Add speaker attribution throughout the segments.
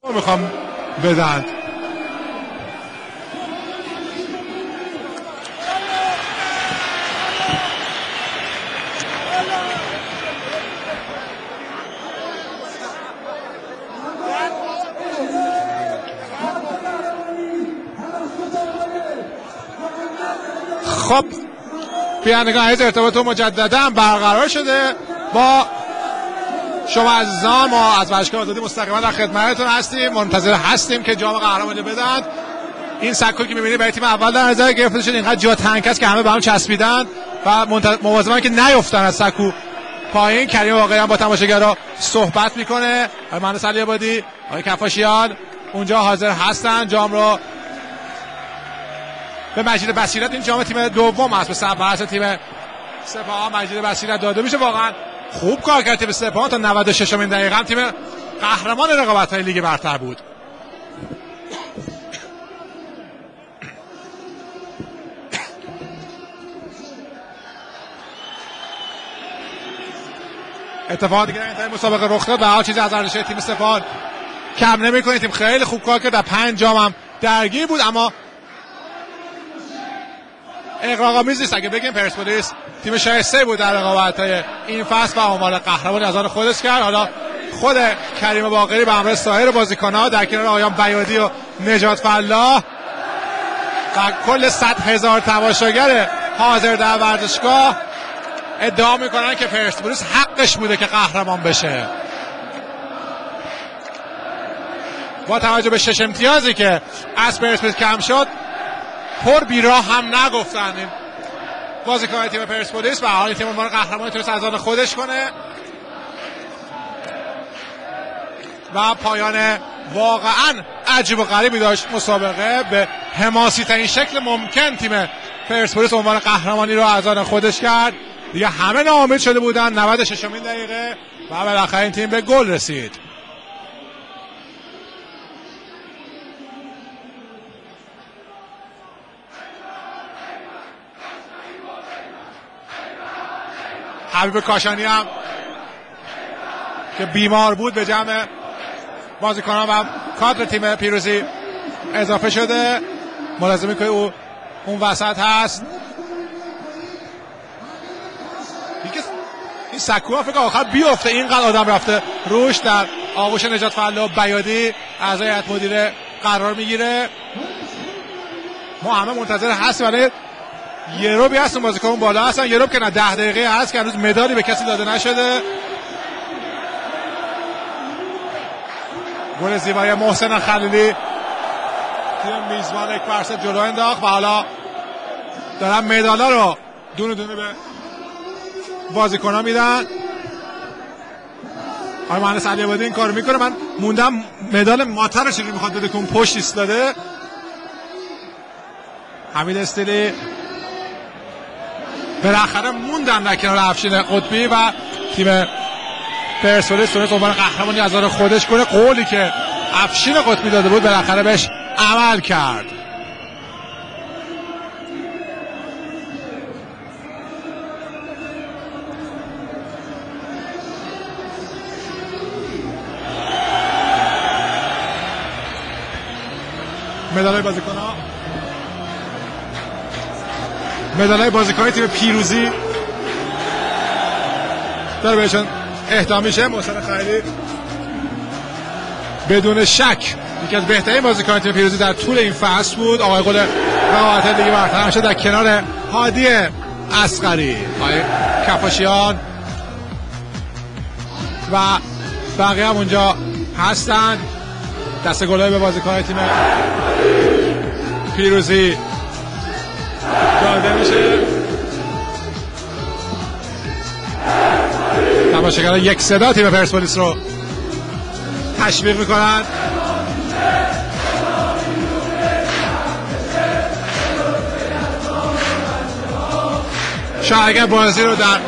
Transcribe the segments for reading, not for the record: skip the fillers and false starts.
Speaker 1: میخوام بدن. خب بینندگان عزیز، ارتباط مجددا برقرار شده با شما عزیزان. ما از ورزشگاه آزادی مستقیما در خدمتتون هستیم، منتظر هستیم که جام قهرمانی بدن. این سکویی که می‌بینید برای تیم اول در نظر گرفته شده، اینقدر جا تنگ است که همه به هم چسبیدن و مواظبن که نیفتن از سکو پایین. کریم واقعی هم با تماشاگرها صحبت میکنه. آقای مهندس علی‌آبادی، آقای کفاشیان اونجا حاضر هستن جام رو به مجید بصیرت، این جام تیم دوم است، به سرپرست تیم سپاهان مجید بصیرت داده میشه. واقعا خوب کار کرد تیم سپاهان، تا 96مین دقیقه تیم قهرمان رقابت‌های لیگ برتر بود. اتفاق دیگه انتهای مسابقه رخ داد و هر چیزی از ارزش تیم سپاهان کم نمی‌کنه. تیم خیلی خوب کار کرد، در 5 جام هم درگیر بود، اما اغراق‌آمیز نیست. اگه بگیم پرسپولیس تیم شایسته بود در رقابت‌های این فصل و عنوان قهرمان از آن خودش کرد. حالا خود کریم باقری به همراه سایر بازیکن‌ها در کنار آقایان بیادی و نجات فلاح و کل 100,000 تماشاگر حاضر در ورزشگاه ادعا می‌کنن که پرسپولیس حقش بوده که قهرمان بشه. با توجه به 6 امتیازی که از پرسپولیس کم شد، پر بیراه هم نگفتن این بازیکن تیم پرسپولیس و حالا تیم عنوان قهرمان تونست از آن خودش کنه و پایان واقعا عجیب و غریبی داشت مسابقه. به حماسی ترین شکل ممکن تیم پرسپولیس عنوان قهرمانی رو از آن خودش کرد. دیگه همه ناامید شده بودن. 96مین دقیقه و بالاخره این تیم به گل رسید. حبیب کاشانی هم که بیمار بود به جمع بازیکنان و کادر تیم پیروزی اضافه شده. ملاحظه که او اون وسط هست. این سکو فکر آخر بیفته، اینقدر آدم رفته روش. در آغوش نجات فلاح بیادی اعضای هیئت مدیره قرار میگیره. ما همه منتظر هستیم برای یه روبی هستون بازیکن بالا هستن. یه روب که نه 10 دقیقه هست که هنوز مدالی به کسی داده نشده. گل زیبای محسن خلیلی تیم میزبان 1% جلو انداخت و حالا دارن مدالا رو دونه دونه به بازیکن‌ها میدن. آقای مهندس علی‌آبادی این کارو میکنه. من موندم مدال ماتر رو چجوری میخواد بده که اون پشت ایستاده. حمید استیلی بالاخره موندن در کنار افشین قطبی و تیم پرسپولیس تونست عنوان قهرمانی از آن خودش کنه. قولی که افشین قطبی داده بود بالاخره بهش عمل کرد. مدالای بازیکن‌ها، مدالای بازیکن‌های تیم پیروزی داره بهشون اهدا میشه. محسن خلیلی بدون شک یکی از بهترین بازیکن‌های تیم پیروزی در طول این فصل بود. آقای گل رقابت لیگ برتر هم شد در کنار هادی اصغری. آقای کفاشیان و بقیه هم اونجا هستن. دست گل‌های به بازیکن‌های تیم پیروزی داده میشه. تماشاگرها یک صدا تیم پرسپولیس رو تشویق میکنن. شاید اگر بازی رو در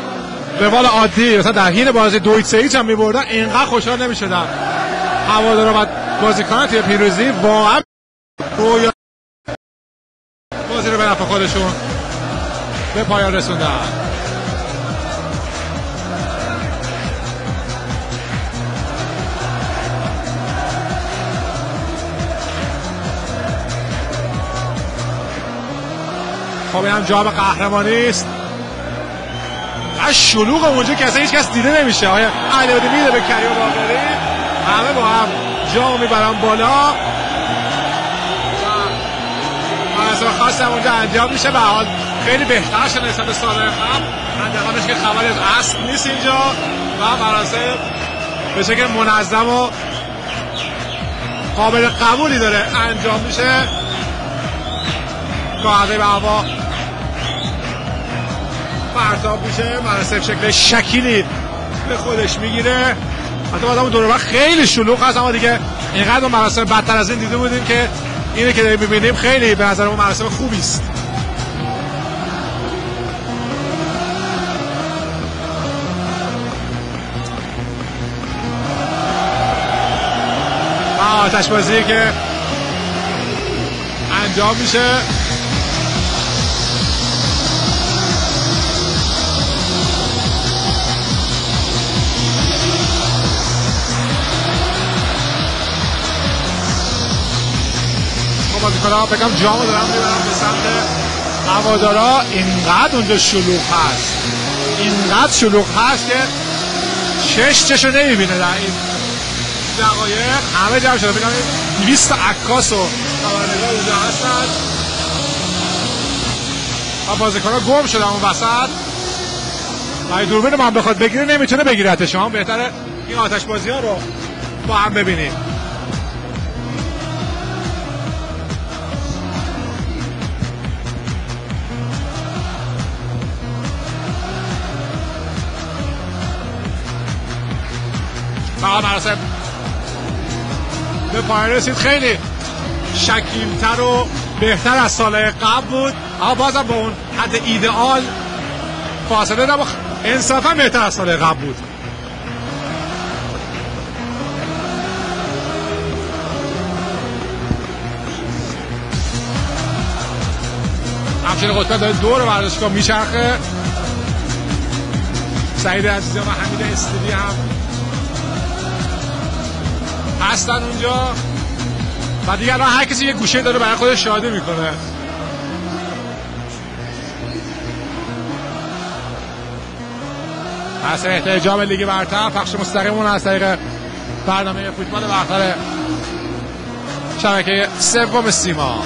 Speaker 1: روال عادی مثلا در حین بازی 2-3 هم میبردن اینقدر خوشحال نمیشدن. هوادارا و بازیکنان تیم پیروزی واقعا رویا بازی رو به نفع خودشون به پایان رسوندن. خب اینم جام قهرمانی است. شلوغ اونجا که اصلا هیچ کس دیده نمیشه. آیا علیعادی میده به کریم باقری، همه با هم جام میبرن بالا. مراسم خاص هم اونجا انجام میشه. به حال خیلی بهتر شده نسبت به سال قبل. حداقلش که خبری از اصل نیست اینجا و مراسم به شکل منظم و قابل قبولی داره انجام میشه. قاعده به هوا پرتاب میشه، مراسم شکل شکلی به خودش میگیره. حتی بعد اون دور خیلی شلوغ هست، اما دیگه اینقدر مراسم بدتر از این دیده بودیم که اینه که داریم میبینیم خیلی به نظر اون مراسم خوبی است. آتش بازی که انجام میشه. بازیکن‌ها بگم جامو دارم میبرم به سمت هوادارا. اینقدر اونجا شلوغ هست، اینقدر شلوغ هست که چشو نمیبینه در این دقایق. همه جمع شده، بگم 200 عکاس و خبرنگار اونجا هستن و بازیکن‌ها گم شدن اون وسط. اگه دوربین من بخواد بگیره نمیتونه بگیرتش. شما بهتره این آتش بازی‌ها رو با هم ببینید. مراسم به پایان رسید. خیلی شکیل‌تر و بهتر از سال قبل بود، اما بازم با اون حد ایدئال فاصله نبود. انصافا بهتر از سال قبل بود. همچنین قطبه داره دور ورزشگاه میچرخه. سعید عزیزیان و حمید استیلی هم هستن اونجا و دیگه الان هر کسی یه گوشه داره برای خودش شادی میکنه. پس احتجام لیگ برتر پخش مستقیمون از طریق برنامه فوتبال برتر شبکه سوم سیما.